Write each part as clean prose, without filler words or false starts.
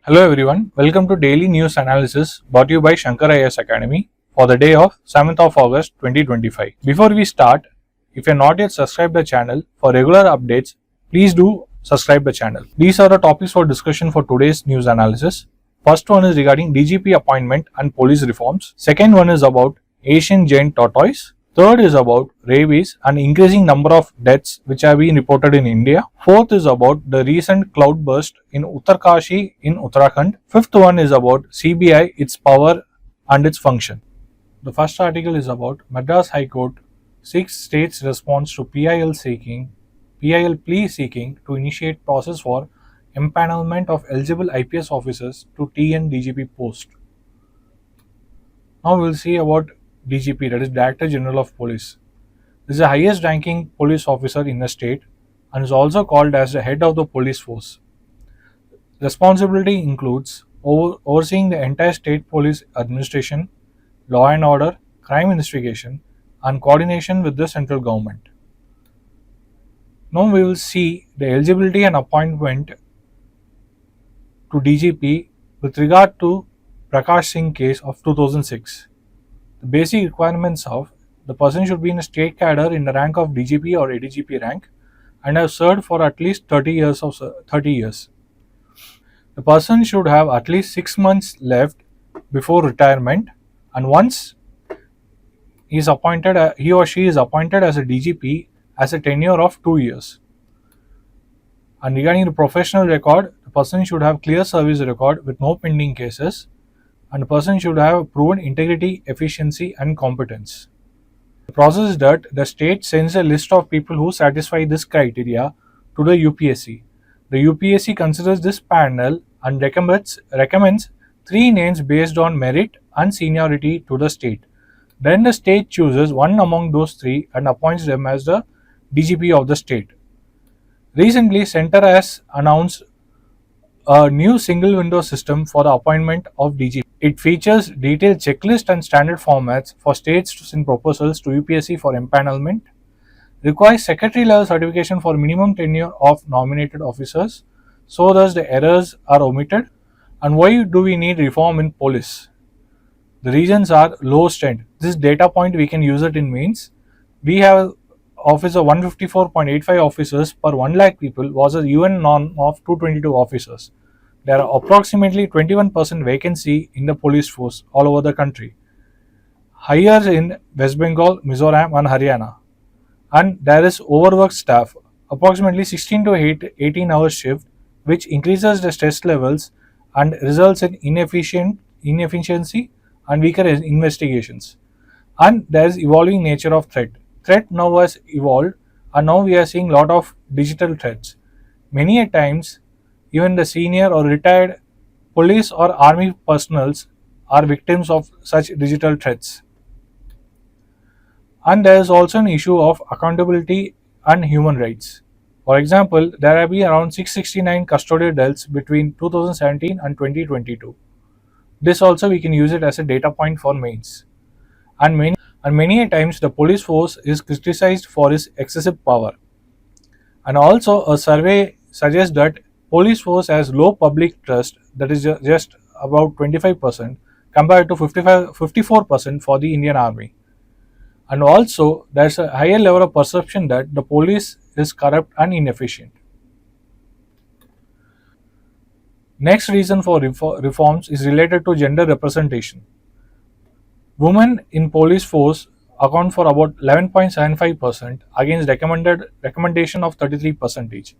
Hello everyone, welcome to Daily News Analysis brought to you by Shankar IAS Academy for the day of 7th of August 2025. Before we start, if you are not yet subscribed the channel for regular updates, please do subscribe the channel. These are the topics for discussion for today's news analysis. First one is regarding DGP appointment and police reforms. Second one is about Asian giant tortoise. Third is about rabies and increasing number of deaths which have been reported in India. Fourth is about the recent cloudburst in Uttarkashi in Uttarakhand. Fifth one is about CBI, its power and its function. The first article is about Madras High Court seeks states' response to PIL plea seeking to initiate process for empanelment of eligible IPS officers to TN DGP post. Now we will see about DGP, that is Director General of Police. This is the highest ranking police officer in the state and is also called as the head of the police force. Responsibility includes overseeing the entire state police administration, law and order, crime investigation, and coordination with the central government. Now we will see the eligibility and appointment to DGP with regard to Prakash Singh case of 2006. The basic requirements of the person should be in a state cadre in the rank of DGP or ADGP rank and have served for at least 30 years. The person should have at least 6 months left before retirement, and once he or she is appointed as a DGP as a tenure of 2 years. And regarding the professional record, the person should have clear service record with no pending cases, and the person should have proven integrity, efficiency and competence. The process is that the state sends a list of people who satisfy this criteria to the UPSC. The UPSC considers this panel and recommends 3 names based on merit and seniority to the state. Then the state chooses one among those 3 and appoints them as the DGP of the state. Recently, Centre has announced a new single window system for the appointment of DGP. It features detailed checklist and standard formats for states to send proposals to UPSC for empanelment, requires secretary level certification for minimum tenure of nominated officers, so thus the errors are omitted. And why do we need reform in police? The reasons are low strength. This data point we can use it in means we have officer 154.85 officers per 1 lakh people was a UN norm of 222 officers. There are approximately 21% vacancy in the police force all over the country, higher in West Bengal, Mizoram and Haryana. And there is overworked staff, approximately 16 to 18 hours shift, which increases the stress levels and results in inefficiency and weaker investigations. And there is evolving nature of threat. Threat now has evolved, and now we are seeing lot of digital threats. Many a times, even the senior or retired police or army personals are victims of such digital threats. And there is also an issue of accountability and human rights. For example, there have been around 669 custodial deaths between 2017 and 2022. This also we can use it as a data point for mains. And many a times the police force is criticized for its excessive power. And also a survey suggests that police force has low public trust, that is just about 25% compared to 54% for the Indian Army. And also there is a higher level of perception that the police is corrupt and inefficient. Next reason for reforms is related to gender representation. Women in police force account for about 11.75% against recommendation of 33%.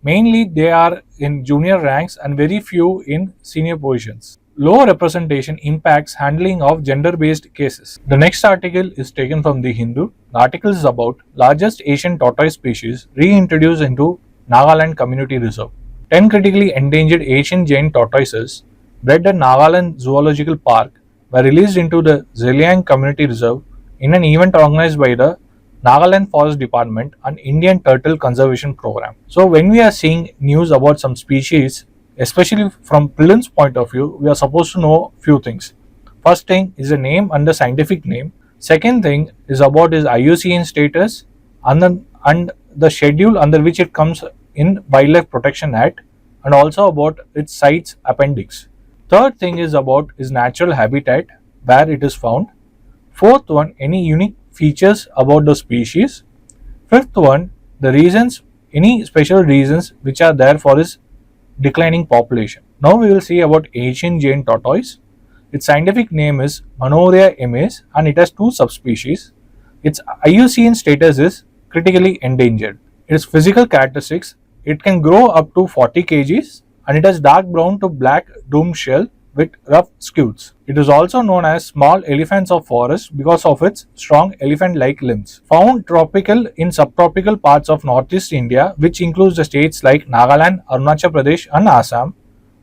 Mainly they are in junior ranks and very few in senior positions. Low representation impacts handling of gender-based cases. The next article is taken from The Hindu. The article is about largest Asian tortoise species reintroduced into Nagaland Community Reserve. 10 critically endangered Asian giant tortoises bred at Nagaland Zoological Park were released into the Zeliang Community Reserve in an event organized by the Nagaland Forest Department and Indian Turtle Conservation Program. So when we are seeing news about some species, especially from prelims point of view, we are supposed to know few things. First thing is the name and the scientific name. Second thing is about his IUCN status and the schedule under which it comes in Wildlife Protection Act. and also about its CITES appendix. Third thing is about its natural habitat, where it is found. Fourth one, any unique features about the species. Fifth one, the reasons, any special reasons which are there for its declining population. Now we will see about Asian giant tortoise. Its scientific name is Manoria emes and it has two subspecies. Its IUCN status is critically endangered. Its physical characteristics, it can grow up to 40 kgs and it has dark brown to black domed shell with rough scutes. It is also known as small elephants of forest because of its strong elephant-like limbs. Found tropical in subtropical parts of northeast India, which includes the states like Nagaland, Arunachal Pradesh and Assam.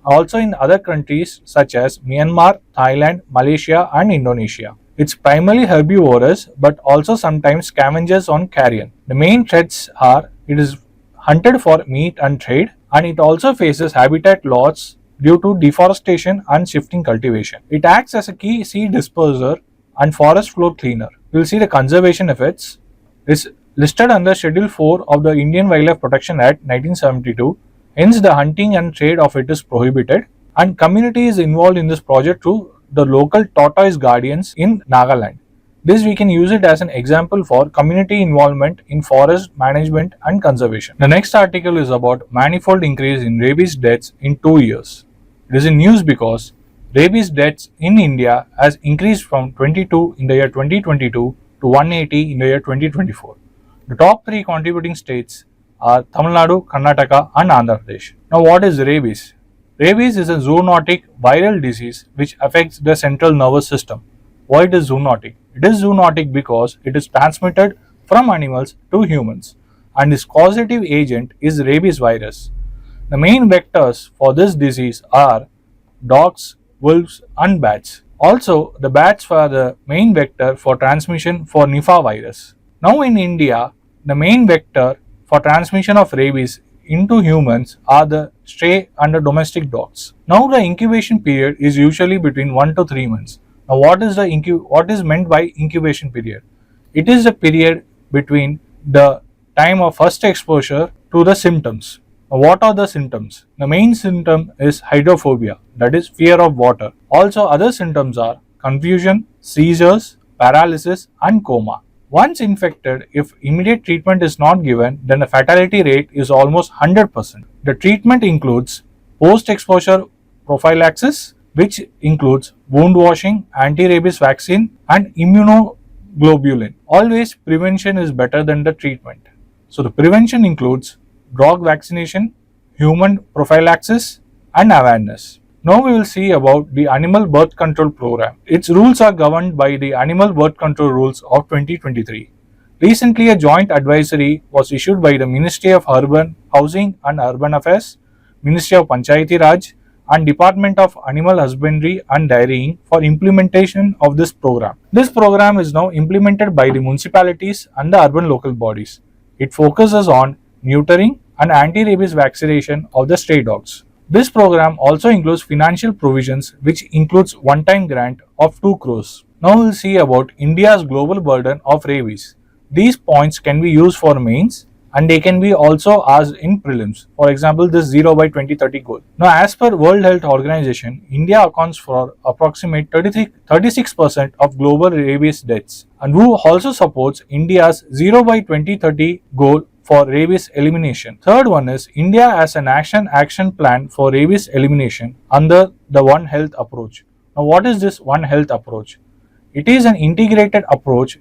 Also in other countries such as Myanmar, Thailand, Malaysia and Indonesia. It's primarily herbivorous but also sometimes scavenges on carrion. The main threats are it is hunted for meat and trade, and it also faces habitat loss due to deforestation and shifting cultivation. It acts as a key seed disperser and forest floor cleaner. We will see the conservation effects. It's listed under Schedule 4 of the Indian Wildlife Protection Act 1972. Hence, the hunting and trade of it is prohibited, and community is involved in this project through the local tortoise guardians in Nagaland. This we can use it as an example for community involvement in forest management and conservation. The next article is about manifold increase in rabies deaths in 2 years. It is in news because rabies deaths in India has increased from 22 in the year 2022 to 180 in the year 2024. The top 3 contributing states are Tamil Nadu, Karnataka and Andhra Pradesh. Now what is rabies? Rabies is a zoonotic viral disease which affects the central nervous system. Why it is zoonotic? It is zoonotic because it is transmitted from animals to humans and its causative agent is rabies virus. The main vectors for this disease are dogs, wolves and bats. Also, the bats are the main vector for transmission for Nipah virus. Now in India, the main vector for transmission of rabies into humans are the stray and the domestic dogs. Now the incubation period is usually between 1 to 3 months. Now what is meant by incubation period? It is the period between the time of first exposure to the symptoms. Now what are the symptoms? The main symptom is hydrophobia, that is fear of water. Also other symptoms are confusion, seizures, paralysis and coma. Once infected, if immediate treatment is not given, then the fatality rate is almost 100%. The treatment includes post-exposure prophylaxis, which includes wound washing, anti-rabies vaccine and immunoglobulin. Always prevention is better than the treatment. So the prevention includes dog vaccination, human prophylaxis and awareness. Now we will see about the Animal Birth Control Program. Its rules are governed by the Animal Birth Control Rules of 2023. Recently, a joint advisory was issued by the Ministry of Urban Housing and Urban Affairs, Ministry of Panchayati Raj and Department of Animal Husbandry and Dairying for implementation of this program. This program is now implemented by the municipalities and the urban local bodies. It focuses on neutering and anti-rabies vaccination of the stray dogs. This program also includes financial provisions which includes one-time grant of 2 crores. Now we will see about India's global burden of rabies. These points can be used for mains and they can be also asked in prelims. For example, this 0 by 2030 goal. Now as per World Health Organization, India accounts for approximate 36% of global rabies deaths and WHO also supports India's 0 by 2030 goal for rabies elimination. Third one is India has an action plan for rabies elimination under the One Health approach. Now what is this One Health approach? It is an integrated approach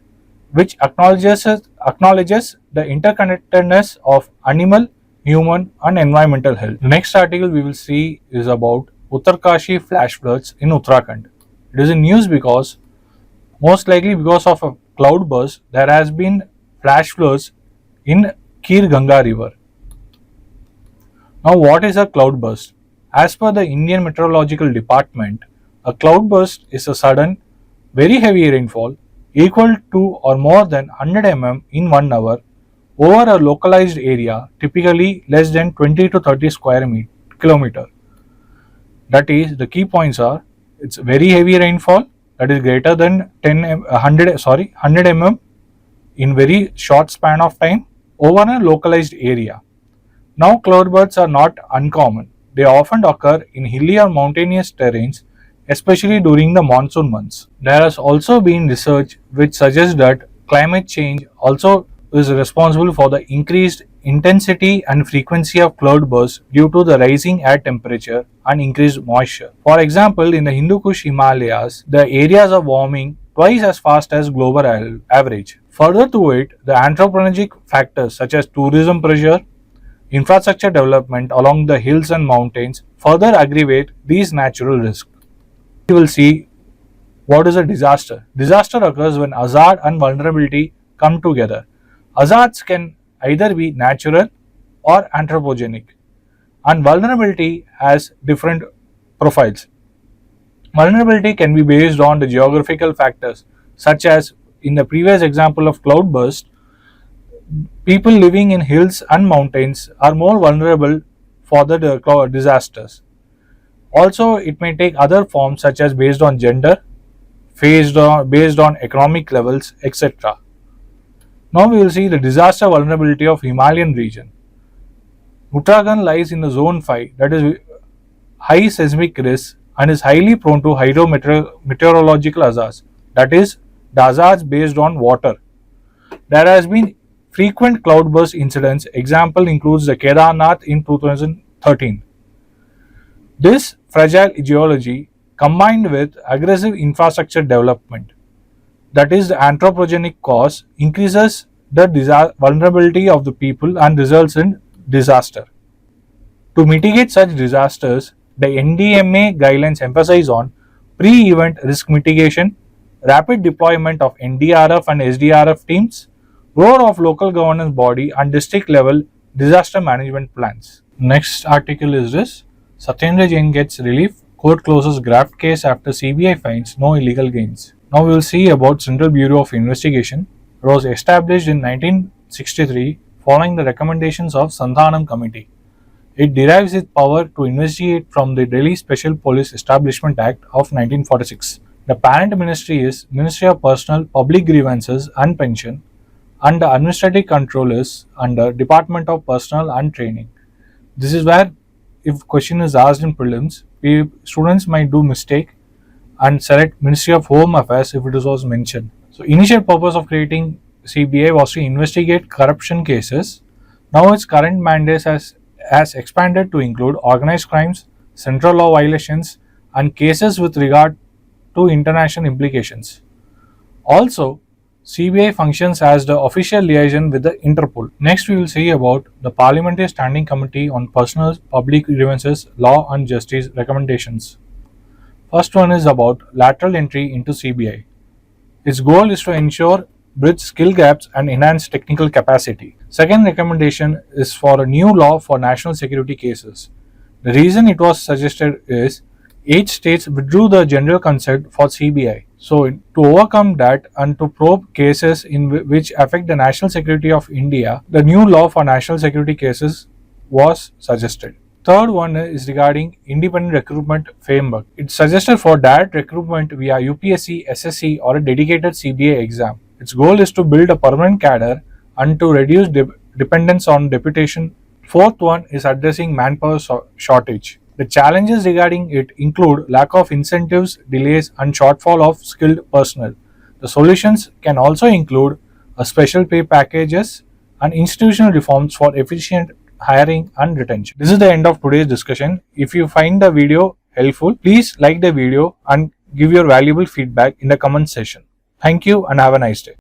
which acknowledges the interconnectedness of animal, human and environmental health. The next article we will see is about Uttarkashi flash floods in Uttarakhand. It is in news because most likely because of a cloudburst there has been flash floods in Kir Ganga river. Now what is a cloudburst? As per the Indian Meteorological Department, a cloudburst is a sudden, very heavy rainfall equal to or more than 100 mm in 1 hour over a localized area, typically less than 20 to 30 square kilometer. That is, the key points are, it's very heavy rainfall that is greater than 100 mm in very short span of time over a localized area. Now cloudbursts are not uncommon. they often occur in hilly or mountainous terrains, especially during the monsoon months. There has also been research which suggests that climate change also is responsible for the increased intensity and frequency of cloudbursts due to the rising air temperature and increased moisture. For example, in the Hindu Kush Himalayas, the areas are warming twice as fast as global average. Further to it, the anthropogenic factors such as tourism pressure, infrastructure development along the hills and mountains further aggravate these natural risks. We will see what is a disaster. Disaster occurs when hazard and vulnerability come together. Hazards can either be natural or anthropogenic, and vulnerability has different profiles. Vulnerability can be based on the geographical factors, such as in the previous example of cloudburst, people living in hills and mountains are more vulnerable for the disasters. Also, it may take other forms such as based on gender, based on economic levels, etc. Now we will see the disaster vulnerability of Himalayan region. Uttarakhand lies in the zone 5, that is high seismic risk, and is highly prone to hydrometeorological hazards, that is the hazards based on water. There has been frequent cloudburst incidents. Example includes the Kedarnath in 2013. This fragile geology combined with aggressive infrastructure development, that is the anthropogenic cause, increases the vulnerability of the people and results in disaster. To mitigate such disasters, the NDMA guidelines emphasize on pre-event risk mitigation, rapid deployment of NDRF and SDRF teams, role of local governance body and district level disaster management plans. Next article is this: Satyendra Jain gets relief, court closes graft case after CBI finds no illegal gains. Now we will see about Central Bureau of Investigation. It was established in 1963 following the recommendations of Santhanam Committee. It derives its power to investigate from the Delhi Special Police Establishment Act of 1946. The parent ministry is Ministry of Personnel, Public Grievances and Pension, and the administrative control is under Department of Personnel and Training. This is where, if question is asked in prelims, students might do mistake and select Ministry of Home Affairs if it was mentioned. So initial purpose of creating CBI was to investigate corruption cases. Now its current mandate has expanded to include organized crimes, central law violations, and cases with regard to international implications. Also, CBI functions as the official liaison with the Interpol. Next, we will see about the Parliamentary Standing Committee on Personal Public Grievances, Law and Justice recommendations. First one is about lateral entry into CBI. Its goal is to ensure bridge skill gaps and enhance technical capacity. Second recommendation is for a new law for national security cases. The reason it was suggested is 8 states withdrew the general consent for CBI. So, to overcome that and to probe cases which affect the national security of India, the new law for national security cases was suggested. Third one is regarding independent recruitment framework. It's suggested for direct recruitment via UPSC, SSC or a dedicated CBI exam. Its goal is to build a permanent cadre and to reduce dependence on deputation. Fourth one is addressing manpower shortage. The challenges regarding it include lack of incentives, delays, and shortfall of skilled personnel. The solutions can also include a special pay packages and institutional reforms for efficient hiring and retention. This is the end of today's discussion. If you find the video helpful, please like the video and give your valuable feedback in the comment section. Thank you and have a nice day.